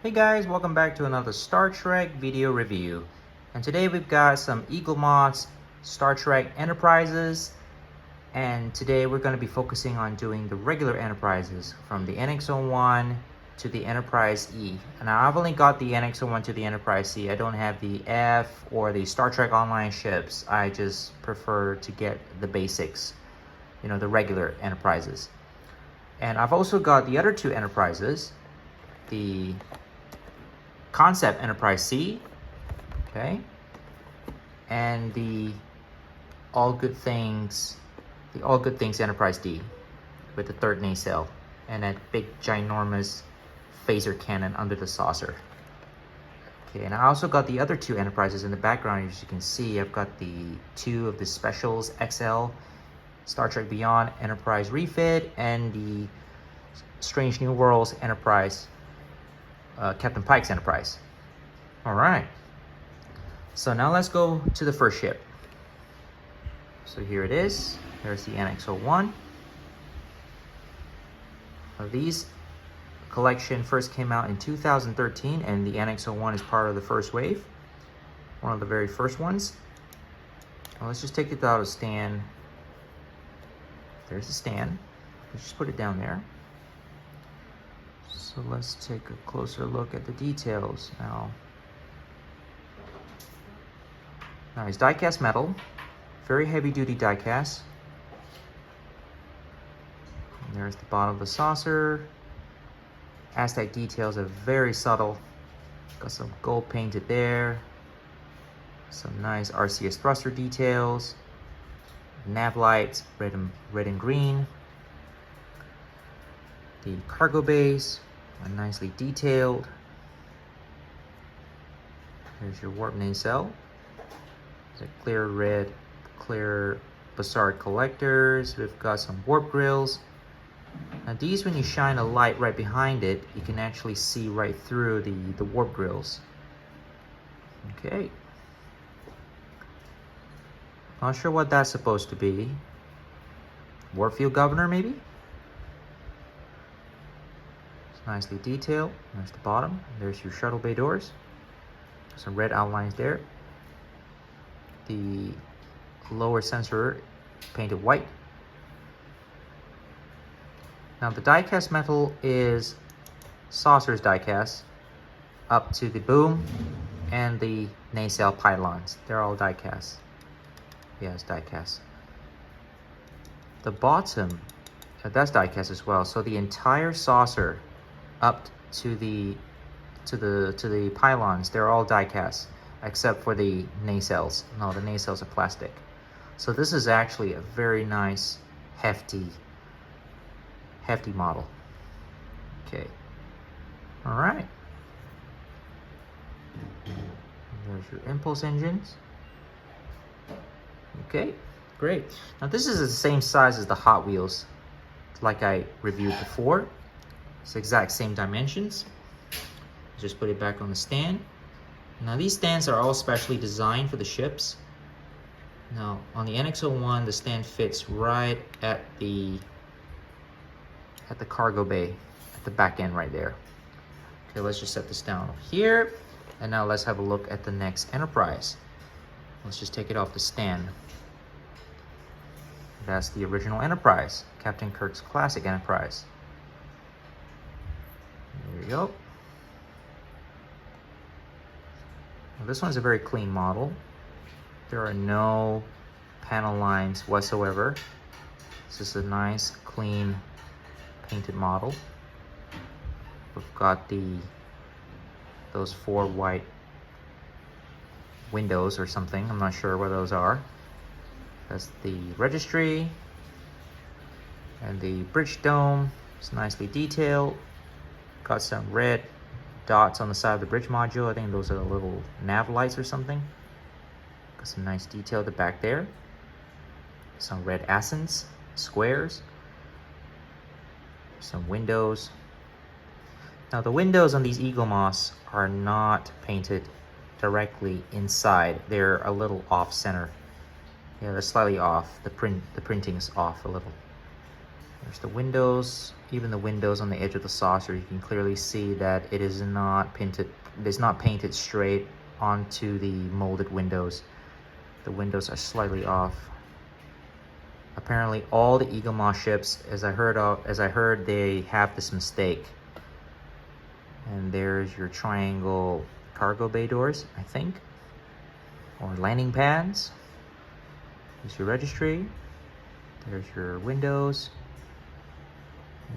Hey guys, welcome back to another Star Trek video review. And today we've got some Eaglemoss Star Trek Enterprises. And today we're going to be focusing on doing the regular Enterprises from the NX-01 to the Enterprise E. And I've only got the NX-01 to the Enterprise C. I don't have the F or the Star Trek Online ships. I just prefer to get the basics, the regular Enterprises. And I've also got the other two Enterprises, the Concept Enterprise C, okay, and the All Good Things Enterprise D with the third nacelle and that big ginormous phaser cannon under the saucer. Okay, and I also got the other two Enterprises in the background. As you can see, I've got the two of the Specials XL Star Trek Beyond Enterprise refit and the Strange New Worlds Enterprise, Captain Pike's Enterprise. All right, so now let's go to the first ship. So here it is. There's the NX-01. These collection first came out in 2013, and the NX-01 is part of the first wave, one of the very first ones. Now let's just take it out of stand. There's the stand. Let's just put it down there. So let's take a closer look at the details now. Now it's die-cast metal, very heavy-duty die-cast. And there's the bottom of the saucer. Aztec details are very subtle. Got some gold painted there. Some nice RCS thruster details. Nav lights, red and green. The cargo bays are nicely detailed. Here's your warp nacelle. There's a clear Bassard collectors. We've got some warp grills. Now these, when you shine a light right behind it, you can actually see right through the warp grills. Okay. Not sure what that's supposed to be. Warp field governor, maybe? It's nicely detailed. There's the bottom. There's your shuttle bay doors. Some red outlines there. The lower sensor painted white. Now the die-cast metal is saucers die-cast up to the boom and the nacelle pylons. They're all die-cast. Yes, die-cast. The bottom, that's die-cast as well. So the entire saucer up to the pylons, they're all die-cast except for the nacelles. No, the nacelles are plastic. So this is actually a very nice, hefty model. Okay. All right. There's your impulse engines. Okay, great. Now this is the same size as the Hot Wheels, like I reviewed before. It's the exact same dimensions. Just put it back on the stand. Now these stands are all specially designed for the ships. Now on the NX-01, the stand fits right at the cargo bay, at the back end right there. Okay, let's just set this down here. And now let's have a look at the next Enterprise. Let's just take it off the stand. That's the original Enterprise, Captain Kirk's classic Enterprise. There you go. Now, this one's a very clean model. There are no panel lines whatsoever. This is a nice, clean, painted model. We've got those four white windows or something. I'm not sure what those are. That's the registry, and the bridge dome is nicely detailed. Got some red dots on the side of the bridge module. I think those are the little nav lights or something. Got some nice detail at the back there. Some red accents, squares. Some windows. Now the windows on these Eaglemoss are not painted directly inside. They're a little off center. Yeah, they're slightly off. The printing is off a little. There's the windows Even the windows on the edge of the saucer, you can clearly see that it is not painted. It's not painted straight onto the molded windows. The windows are slightly off. Apparently, all the Eaglemoss ships, as I heard, they have this mistake. And there's your triangle cargo bay doors, I think, or landing pads. There's your registry. There's your windows.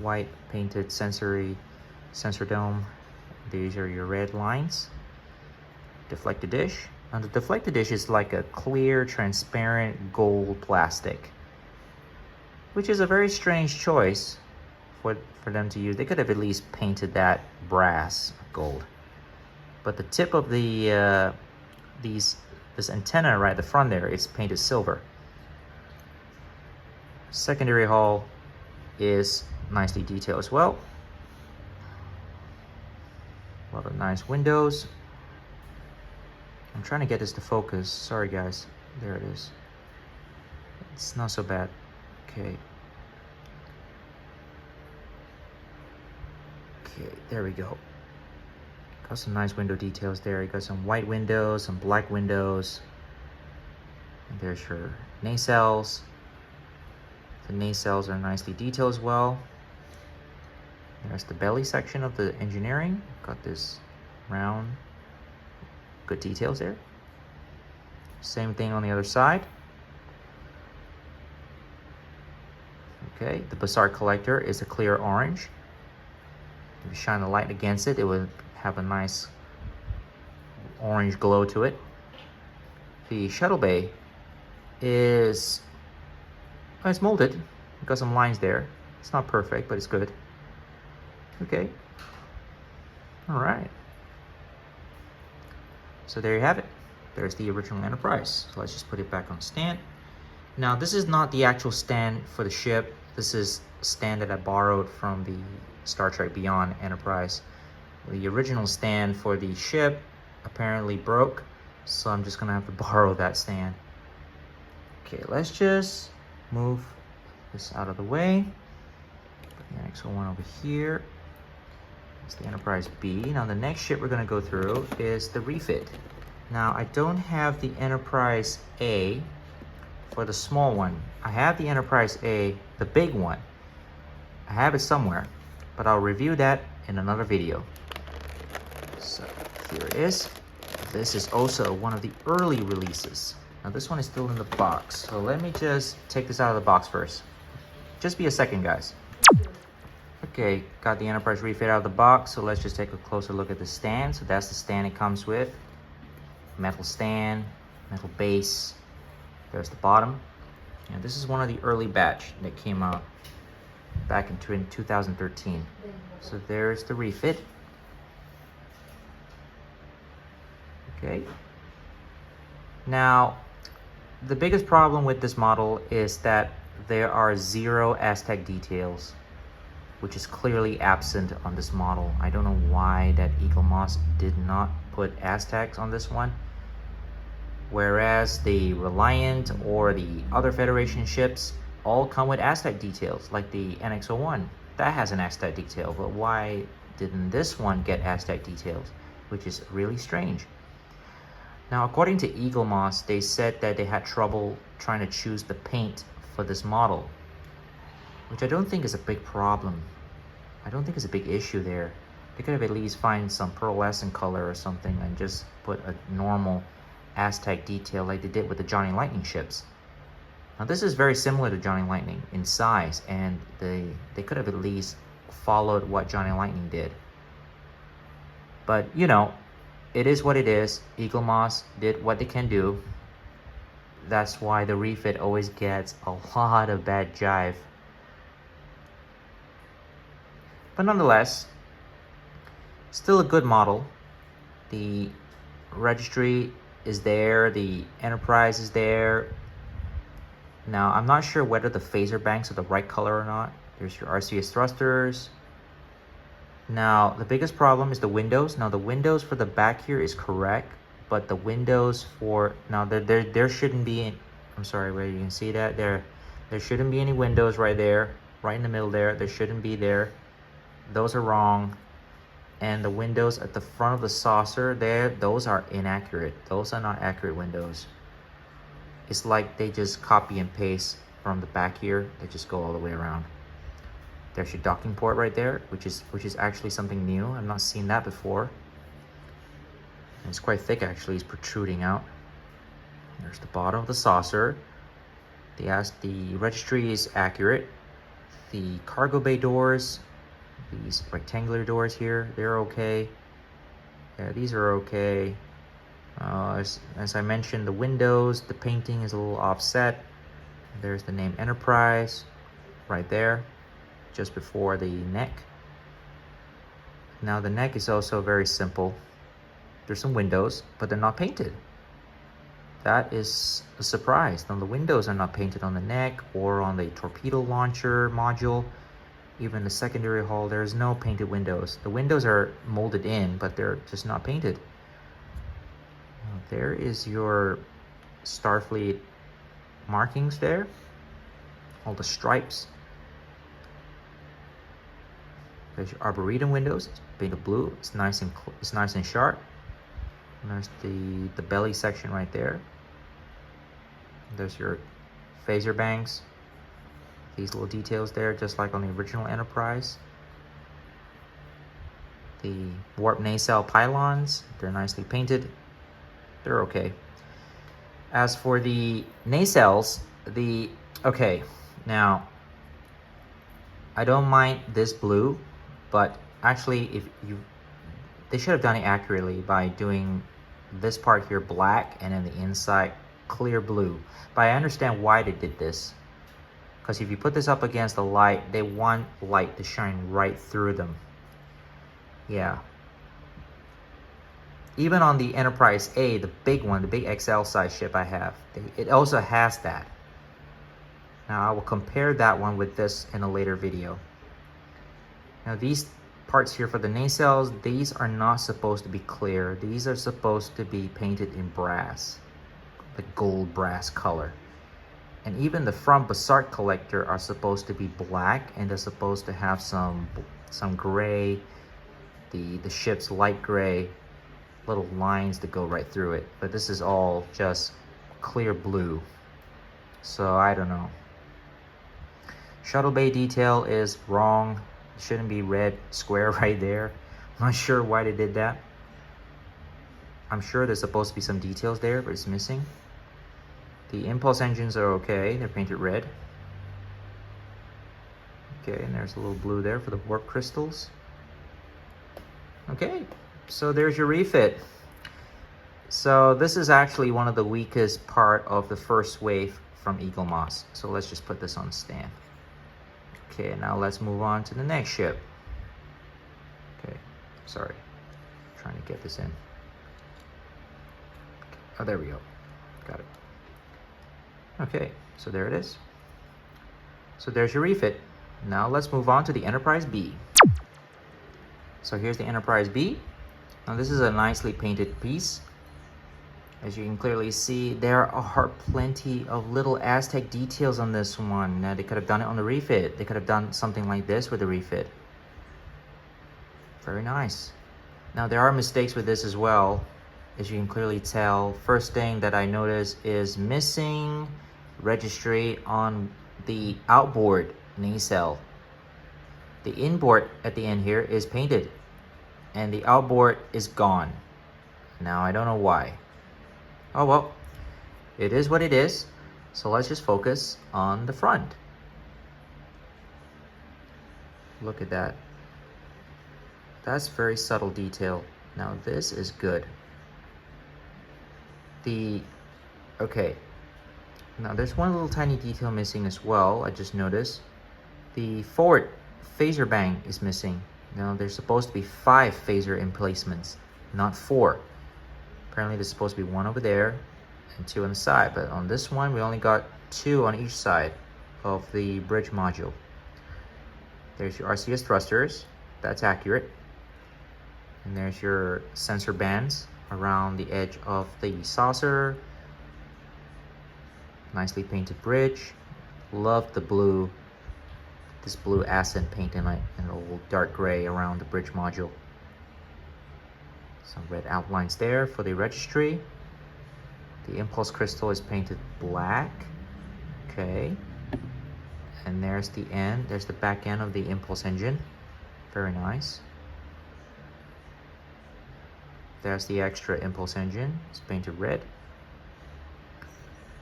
White painted sensor dome. These are your red lines. Deflected dish. Now the deflected dish is like a clear, transparent gold plastic, which is a very strange choice for them to use. They could have at least painted that brass gold. But the tip of the this antenna right at the front there is painted silver. Secondary hull is nicely detailed as well. A lot of nice windows. I'm trying to get this to focus. Sorry guys. There it is. It's not so bad. Okay. Okay, there we go. Got some nice window details there. You got some white windows, some black windows. And there's your nacelles. The nacelles are nicely detailed as well. There's the belly section of the engineering. Got this round, good details there. Same thing on the other side. Okay, the Bassart collector is a clear orange. If you shine the light against it, it would have a nice orange glow to it. The shuttle bay is, well, it's molded. Got some lines there. It's not perfect, but it's good. Okay. All right. So there you have it. There's the original Enterprise. So let's just put it back on stand. Now, this is not the actual stand for the ship. This is a stand that I borrowed from the Star Trek Beyond Enterprise. The original stand for the ship apparently broke, so I'm just gonna have to borrow that stand. Okay, let's just move this out of the way. Put the next one over here. It's the Enterprise B. Now the next ship we're gonna go through is the refit. Now I don't have the Enterprise A for the small one. I have the Enterprise A, the big one. I have it somewhere, but I'll review that in another video. So here it is. This is also one of the early releases. Now this one is still in the box, so let me just take this out of the box first. Just be a second, guys. Okay, got the Enterprise refit out of the box, so let's just take a closer look at the stand. So that's the stand it comes with. Metal stand, metal base. There's the bottom. And this is one of the early batch that came out back in 2013. So there's the refit. Okay. Now, the biggest problem with this model is that there are 0 Aztec details, which is clearly absent on this model. I don't know why that Eaglemoss did not put Aztecs on this one. Whereas the Reliant or the other Federation ships all come with Aztec details, like the NX-01. That has an Aztec detail, but why didn't this one get Aztec details? Which is really strange. Now, according to Eaglemoss, they said that they had trouble trying to choose the paint for this model, which I don't think is a big problem. I don't think it's a big issue there. They could have at least find some pearlescent color or something and just put a normal Aztec detail like they did with the Johnny Lightning ships. Now this is very similar to Johnny Lightning in size, and they could have at least followed what Johnny Lightning did. But you know, it is what it is. Eaglemoss did what they can do. That's why the refit always gets a lot of bad jive. But nonetheless, still a good model. The registry is there, the Enterprise is there. Now, I'm not sure whether the phaser banks are the right color or not. There's your RCS thrusters. Now, the biggest problem is the windows. Now, the windows for the back here is correct, but the windows for, now there shouldn't be, I'm sorry, where you can see that, there shouldn't be any windows right there. right in the middle there. They shouldn't be there. Those are wrong. And the windows at the front of the saucer there, those are inaccurate. Those are not accurate windows. It's like they just copy and paste from the back here. They just go all the way around. There's your docking port right there, which is actually something new. I've not seen that before. And it's quite thick actually, it's protruding out. There's the bottom of the saucer. The registry is accurate. The cargo bay doors, these rectangular doors here, they're okay. Yeah, these are okay. As I mentioned, the windows, the painting is a little offset. There's the name Enterprise right there, just before the neck. Now the neck is also very simple. There's some windows, but they're not painted. That is a surprise. Now the windows are not painted on the neck or on the torpedo launcher module. Even the secondary hull, there's no painted windows. The windows are molded in, but they're just not painted. Now, there is your Starfleet markings there. All the stripes. There's your Arboretum windows. It's painted blue. It's nice and sharp. And there's the belly section right there. There's your phaser banks. These little details there, just like on the original Enterprise. The warp nacelle pylons, they're nicely painted. They're okay. As for the nacelles, okay, now I don't mind this blue, but actually they should have done it accurately by doing this part here black and then the inside clear blue. But I understand why they did this, because if you put this up against the light, they want light to shine right through them. Yeah. Even on the Enterprise A, the big one, the big XL size ship I have, it also has that. Now I will compare that one with this in a later video. Now these parts here for the nacelles, these are not supposed to be clear. These are supposed to be painted in brass, the gold brass color. And even the front Bassart collector are supposed to be black, and they're supposed to have some gray, the ship's light gray, little lines that go right through it. But this is all just clear blue. So I don't know. Shuttle bay detail is wrong. It shouldn't be red square right there. I'm not sure why they did that. I'm sure there's supposed to be some details there, but it's missing. The impulse engines are okay. They're painted red. Okay, and there's a little blue there for the warp crystals. Okay, so there's your refit. So this is actually one of the weakest part of the first wave from Eaglemoss. So let's just put this on stand. Okay, now let's move on to the next ship. Okay, sorry. Trying to get this in. Oh, there we go. Got it. Okay, so there it is. So there's your refit. Now let's move on to the Enterprise B. So here's the Enterprise B. Now this is a nicely painted piece. As you can clearly see, there are plenty of little Aztec details on this one. Now they could have done it on the refit. They could have done something like this with the refit. Very nice. Now there are mistakes with this as well. As you can clearly tell, first thing that I noticed is missing registry on the outboard nacelle. The inboard at the end here is painted and the outboard is gone. Now I don't know why. Oh well, it is what it is. So let's just focus on the front. Look at that. That's very subtle detail. Now this is good. Okay, now there's one little tiny detail missing as well. I just noticed the forward phaser bang is missing. Now there's supposed to be 5 phaser emplacements, not 4. Apparently there's supposed to be 1 over there and 2 on the side, but on this one we only got 2 on each side of the bridge module. There's your RCS thrusters, that's accurate. And there's your sensor bands around the edge of the saucer. Nicely painted bridge. Love the blue this blue accent paint in a little dark gray around the bridge module. Some red outlines there for the registry. The impulse crystal is painted black. Okay. And there's the end. There's the back end of the impulse engine. Very nice. There's the extra impulse engine. It's painted red.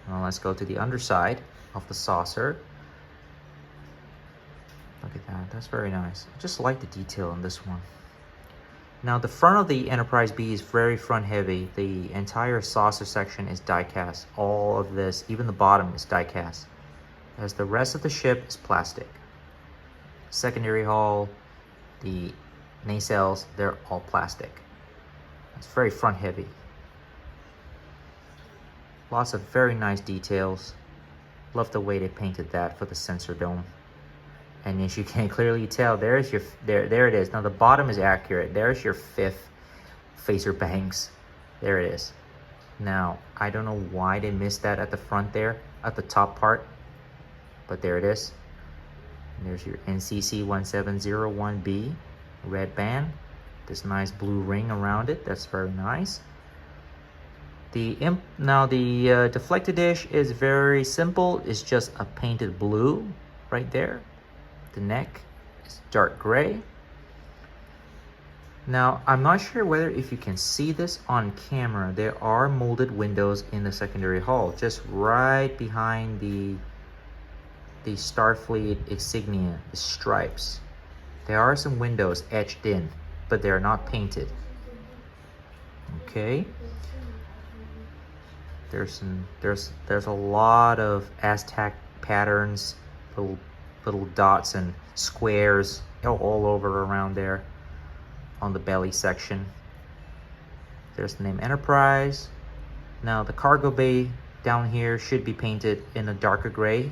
Now let's go to the underside of the saucer. Look at that. That's very nice. I just like the detail on this one. Now the front of the Enterprise B is very front heavy. The entire saucer section is die cast. All of this, even the bottom, is die cast. As the rest of the ship is plastic. Secondary hull, the nacelles, they're all plastic. It's very front heavy. Lots of very nice details. Love the way they painted that for the sensor dome. And as you can clearly tell, there's your there it is. Now the bottom is accurate. There's your 5th phaser banks. There it is. Now I don't know why they missed that at the front there, at the top part, but there it is. And there's your NCC 1701B red band. This nice blue ring around it. That's very nice. Now the deflector dish is very simple. It's just a painted blue right there. The neck is dark gray. Now, I'm not sure whether if you can see this on camera. There are molded windows in the secondary hull, just right behind the Starfleet insignia, the stripes. There are some windows etched in, but they are not painted. Okay. There's a lot of Aztec patterns, little dots and squares all over around there on the belly section. There's the name Enterprise. Now the cargo bay down here should be painted in a darker gray,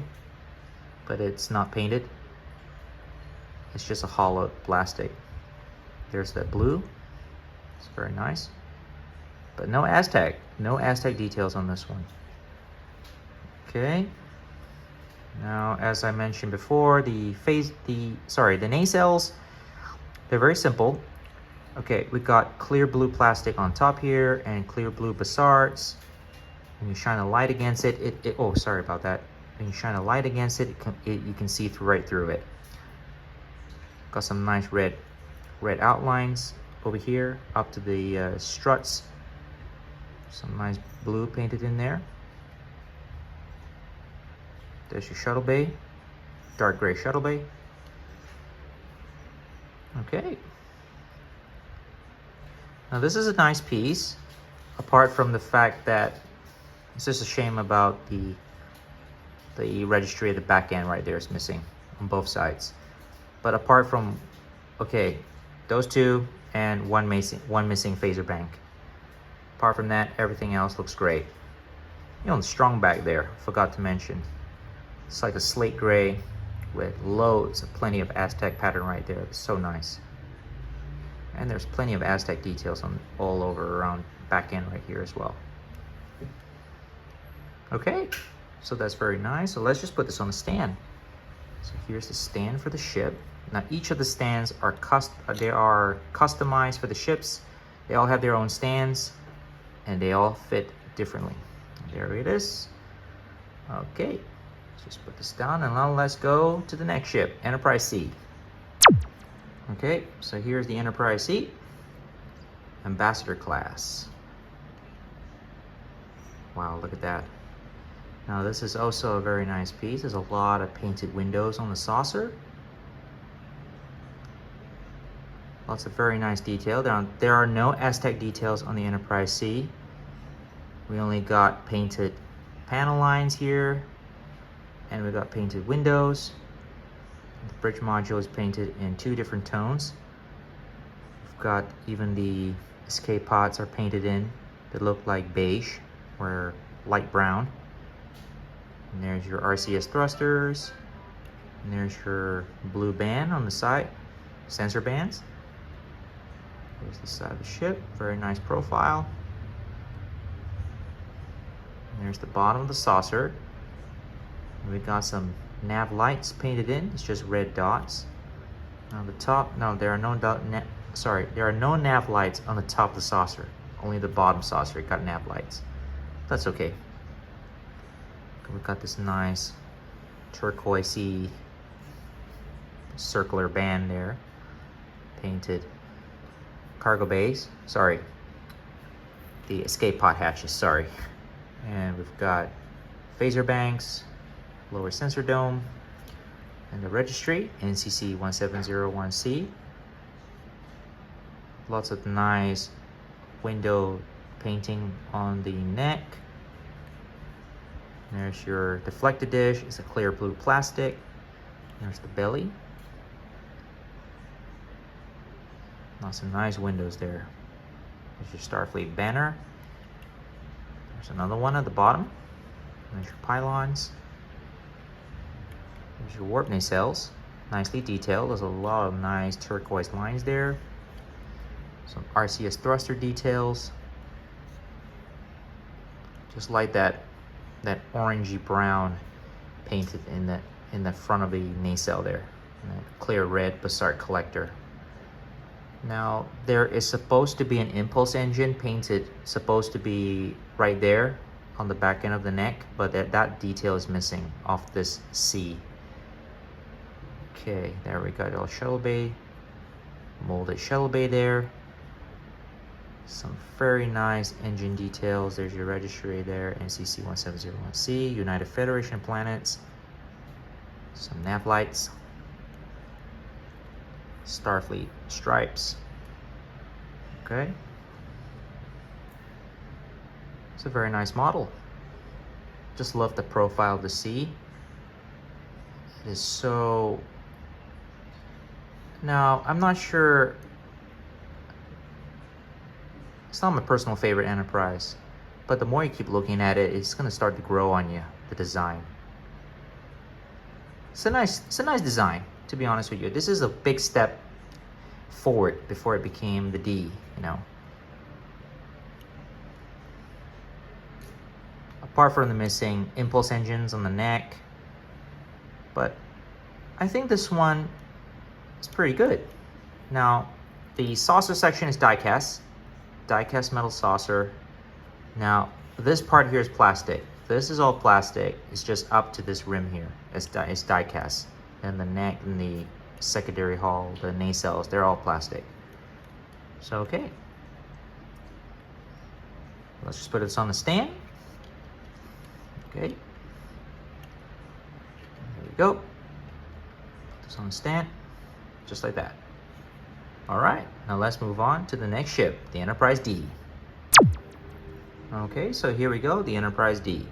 but it's not painted. It's just a hollow plastic. There's that blue. It's very nice. But no Aztec details on this one. Okay. Now, as I mentioned before, the nacelles, they're very simple. Okay, we got clear blue plastic on top here and clear blue bassarts. When you shine a light against it, oh, sorry about that. When you shine a light against it, you can see right through it. Got some nice red outlines over here up to the struts. Some nice blue painted in there. There's your shuttle bay, dark gray shuttle bay. Okay. Now this is a nice piece, apart from the fact that it's just a shame about the registry at the back end right there is missing on both sides. But apart from, okay, those two and one missing phaser bank. Apart from that, everything else looks great. You know, the strong back there, forgot to mention. It's like a slate gray with plenty of Aztec pattern right there. It's so nice. And there's plenty of Aztec details all over around back end right here as well. Okay, so that's very nice. So let's just put this on the stand. So here's the stand for the ship. Now each of the stands are customized for the ships. They all have their own stands and they all fit differently. There it is. Okay. Just put this down and now let's go to the next ship, Enterprise C. Okay, so here's the Enterprise C, Ambassador class. Wow, look at that. Now this is also a very nice piece. There's a lot of painted windows on the saucer. Lots of very nice detail. There are no Aztec details on the Enterprise C. We only got painted panel lines here. And we got painted windows. The bridge module is painted in 2 different tones. We've got even the escape pods are painted in that look like beige or light brown. And there's your RCS thrusters. And there's your blue band on the side, sensor bands. There's the side of the ship, very nice profile. And there's the bottom of the saucer. We got some nav lights painted in. It's just red dots. On the top, no, there are no there are no nav lights on the top of the saucer. Only the bottom saucer got nav lights. That's okay. We've got this nice turquoisey circular band there, painted. Cargo bays, sorry, the escape pod hatches, sorry. And we've got phaser banks, lower sensor dome, and the registry, NCC 1701C. Lots of nice window painting on the neck. There's your deflector dish. It's a clear blue plastic. There's the belly. Lots of nice windows there. There's your Starfleet banner. There's another one at the bottom. There's your pylons. There's your warp nacelles. Nicely detailed. There's a lot of nice turquoise lines there. Some RCS thruster details. Just like that orangey brown painted in the front of the nacelle there. And that clear red Bassart collector. Now there is supposed to be an impulse engine painted, supposed to be right there on the back end of the neck, but that detail is missing off this C. Okay, there we got our shuttle bay, molded shuttle bay there. Some very nice engine details. There's your registry there, NCC 1701C, United Federation planets. Some nav lights. Starfleet stripes. Okay. It's a very nice model. Just love the profile of the sea. It is so... Now, I'm not sure... It's not my personal favorite Enterprise, but the more you keep looking at it, it's going to start to grow on you, the design. It's a nice design, to be honest with you. This is a big step forward before it became the D, you know. Apart from the missing impulse engines on the neck, but I think this one is pretty good. Now, the saucer section is die-cast metal saucer. Now, this part here is plastic. This is all plastic. It's just up to this rim here. It's die-cast. And the neck and the secondary hull, the nacelles, they're all plastic. So, okay. Let's just put this on the stand. Okay. There we go. Put this on the stand. Just like that. All right, now let's move on to the next ship, the Enterprise D. Okay, so here we go, the Enterprise D.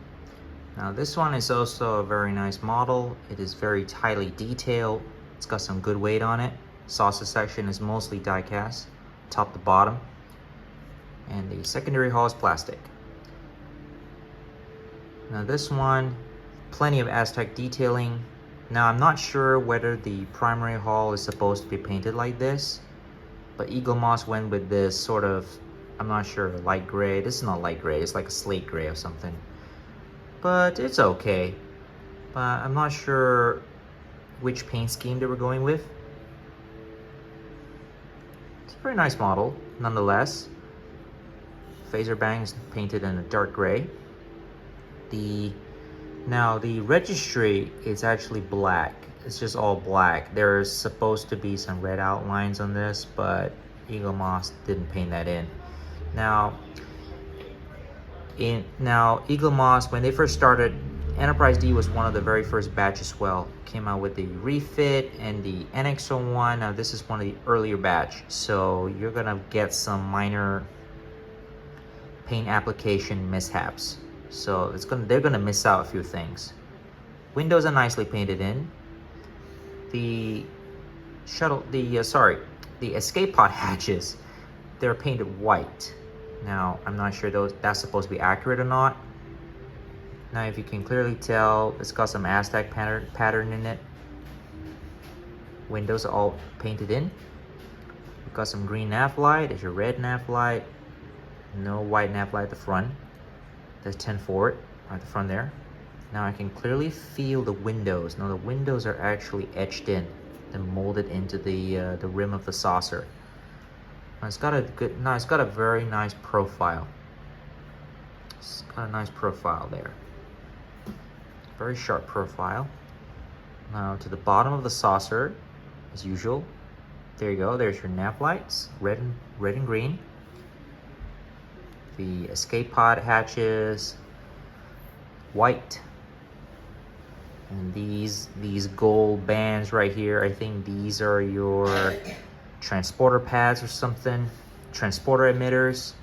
Now this one is also a very nice model. It is very tightly detailed. It's got some good weight on it. Saucer section is mostly die-cast, top to bottom. And the secondary hull is plastic. Now this one, plenty of Aztec detailing. Now I'm not sure whether the primary hull is supposed to be painted like this, but Eaglemoss went with this sort of, I'm not sure, light gray. This is not light gray, it's like a slate gray or something. But it's okay. But I'm not sure which paint scheme they were going with. It's a very nice model, nonetheless. Phaser bangs painted in a dark gray. Now the registry is actually black. It's just all black. There's supposed to be some red outlines on this, but Eaglemoss didn't paint that in. Now Eaglemoss, when they first started, Enterprise D was one of the very first batch as well. Came out with the refit and the NX-01. Now this is one of the earlier batch, so you're gonna get some minor paint application mishaps. So they're gonna miss out a few things. Windows are nicely painted in. The escape pod hatches, they're painted white. Now I'm not sure that's supposed to be accurate or not. Now if you can clearly tell, it's got some Aztec pattern in it. Windows are all painted in. You've got some green nav light. There's your red nav light. No white nav light at the front. There's 10 forward at the front there. Now I can clearly feel the windows. Now the windows are actually etched in and molded into the rim of the saucer. Now it's got a very nice profile. It's got a nice profile there. Very sharp profile. Now to the bottom of the saucer, as usual. There you go, there's your nav lights, red and green. The escape pod hatches, white. And these gold bands right here, I think these are your transporter pads or something. Transporter emitters.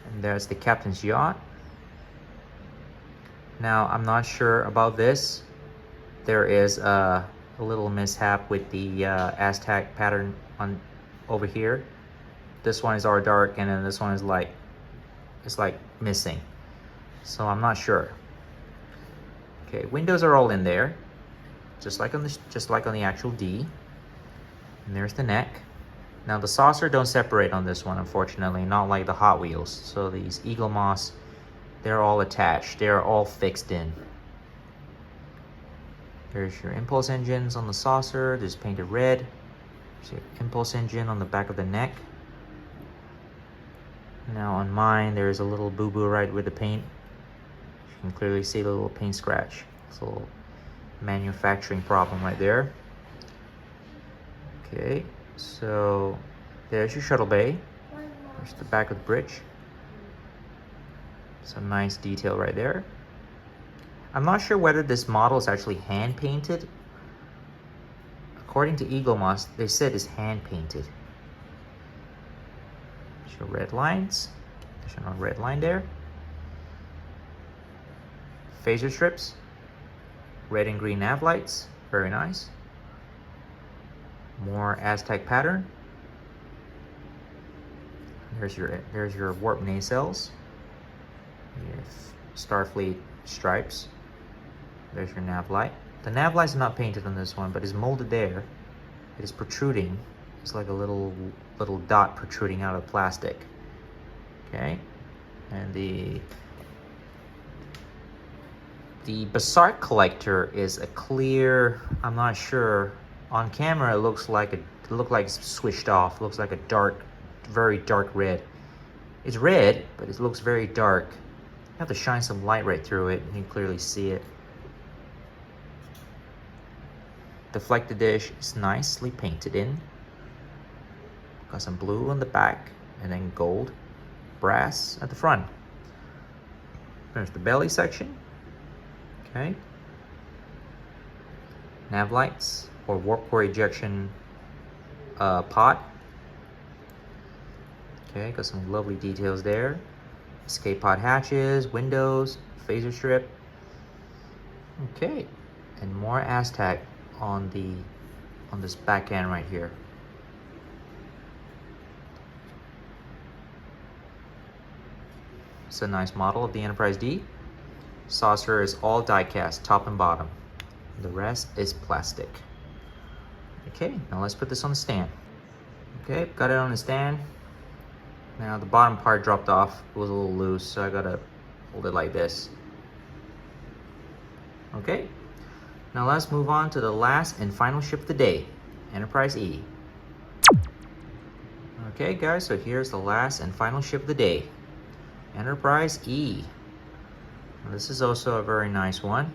And there's the captain's yacht. Now, I'm not sure about this. There is a little mishap with the Aztec pattern on over here. This one is all dark, and then this one is like, it's like missing. So I'm not sure. Okay, windows are all in there, just like on the actual D. And there's the neck. Now the saucer don't separate on this one, unfortunately, not like the Hot Wheels. So these Eaglemoss, they're all attached. They're all fixed in. There's your impulse engines on the saucer. There's painted red. There's your impulse engine on the back of the neck. Now on mine, there's a little boo-boo right with the paint. You can clearly see the little paint scratch. It's a little manufacturing problem right there. Okay, so there's your shuttle bay. There's the back of the bridge. Some nice detail right there. I'm not sure whether this model is actually hand painted. According to Eaglemoss, they said it's hand painted. There's your red lines. There's another red line there. Phaser strips. Red and green nav lights. Very nice. More Aztec pattern. There's your warp nacelles. Your Starfleet stripes. There's your nav light. The nav light's not painted on this one, but it's molded there. It is protruding. It's like a little dot protruding out of plastic. Okay, and the Basart collector is a clear. I'm not sure. On camera, it looked like it's switched off. It looks like a dark, very dark red. It's red, but it looks very dark. You have to shine some light right through it, and you can clearly see it. Deflector dish is nicely painted in. Got some blue on the back, and then gold, brass at the front. There's the belly section. Okay. Nav lights or warp core ejection pod. Okay, got some lovely details there. Escape pod hatches, windows, phaser strip. Okay, and more Aztec on this back end right here. It's a nice model of the Enterprise D. Saucer is all die cast, top and bottom. The rest is plastic. Okay, now let's put this on the stand. Okay, got it on the stand. Now the bottom part dropped off. It was a little loose, so I gotta hold it like this. Okay, now let's move on to the last and final ship of the day, Enterprise E. Okay guys, so here's the last and final ship of the day, Enterprise E. Now, this is also a very nice one.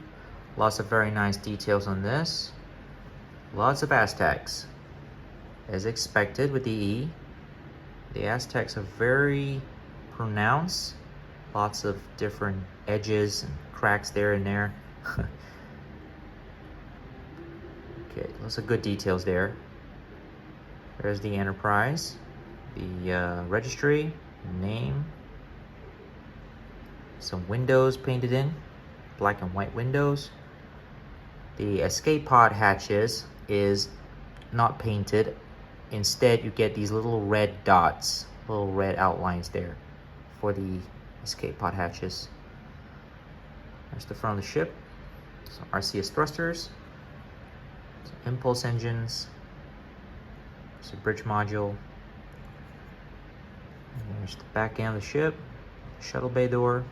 Lots of very nice details on this. Lots of Aztecs. As expected with the E, the Aztecs are very pronounced. Lots of different edges and cracks there and there. Okay, lots of good details there. There's the Enterprise, the registry, name, some windows painted in, black and white windows. The escape pod hatches is not painted. Instead, you get these little red dots, little red outlines there for the escape pod hatches. There's the front of the ship. Some RCS thrusters, some impulse engines, there's a bridge module. And there's the back end of the ship, shuttle bay door.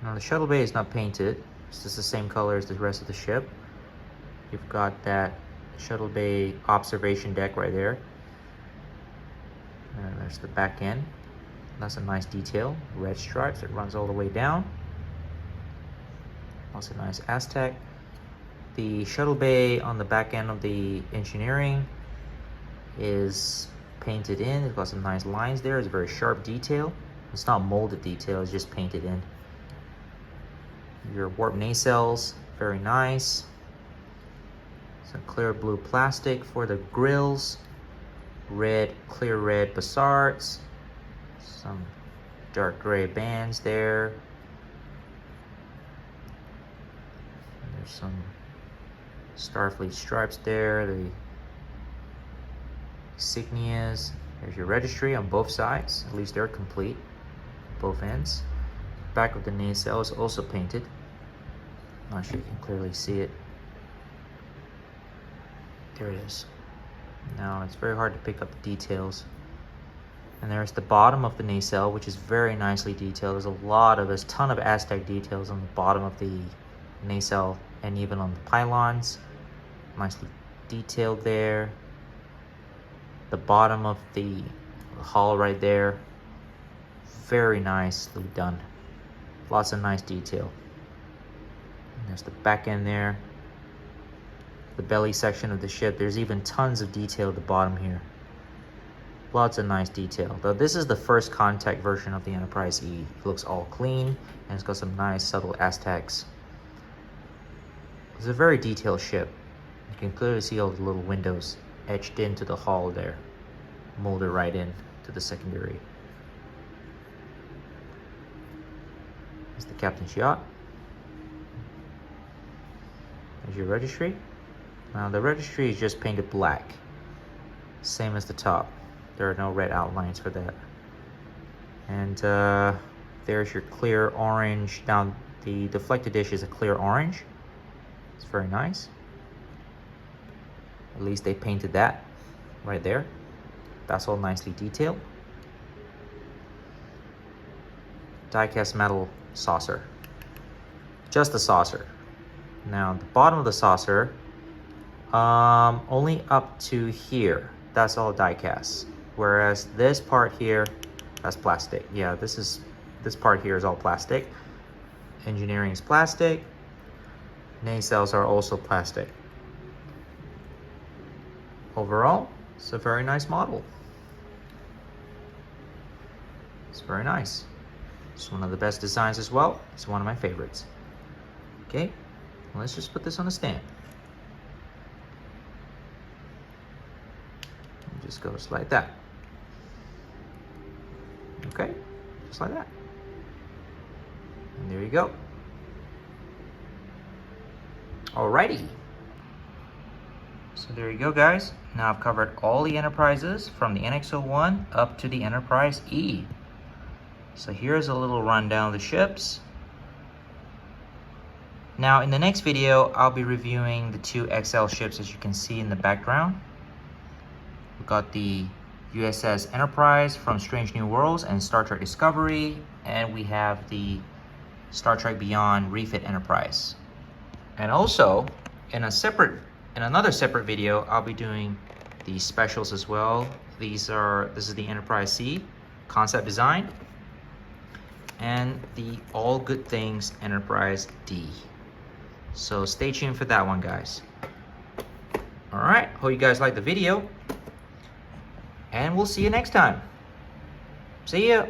Now the shuttle bay is not painted. It's just the same color as the rest of the ship. You've got that shuttle bay observation deck right there. And there's the back end. That's a nice detail. Red stripes, it runs all the way down. Also nice Aztec. The shuttle bay on the back end of the engineering is painted in. It's got some nice lines there. It's a very sharp detail. It's not molded detail, it's just painted in. Your warp nacelles, very nice. Some clear blue plastic for the grills. Clear red bassarts. Some dark gray bands there. And there's some Starfleet stripes there. The insignias. There's your registry on both sides. At least they're complete. Both ends. Back of the nacelle is also painted. Not sure you can clearly see it. There it is. Now it's very hard to pick up the details. And there's the bottom of the nacelle, which is very nicely detailed. There's a ton of Aztec details on the bottom of the nacelle and even on the pylons. Nicely detailed there. The bottom of the hull right there, very nicely done. Lots of nice detail. And there's the back end there. The belly section of the ship, there's even tons of detail at the bottom here. Lots of nice detail. Though this is the first contact version of the Enterprise E. It looks all clean, and it's got some nice subtle Aztecs. It's a very detailed ship. You can clearly see all the little windows etched into the hull there, molded right in to the secondary. There's the captain's yacht. There's your registry. Now the registry is just painted black, same as the top. There are no red outlines for that. And there's your clear orange. Now the deflected dish is a clear orange. It's very nice. At least they painted that right there. That's all nicely detailed. Die-cast metal saucer. Just the saucer. Now the bottom of the saucer, only up to here. That's all die-cast. Whereas this part here, that's plastic. Yeah, this part here is all plastic. Engineering is plastic. Nacelles are also plastic. Overall, it's a very nice model. It's very nice. It's one of the best designs as well. It's one of my favorites. Okay, let's just put this on a stand. It just goes like that. Okay, just like that. And there you go. Alrighty. So there you go, guys. Now I've covered all the Enterprises from the NX-01 up to the Enterprise E. So here's a little rundown of the ships. Now in the next video, I'll be reviewing the two XL ships, as you can see in the background. We've got the USS Enterprise from Strange New Worlds and Star Trek Discovery, and we have the Star Trek Beyond Refit Enterprise. And also, in another separate video, I'll be doing the specials as well. This is the Enterprise C concept design and the All Good Things Enterprise D. So stay tuned for that one, guys. All right, hope you guys liked the video, and we'll see you next time. See ya.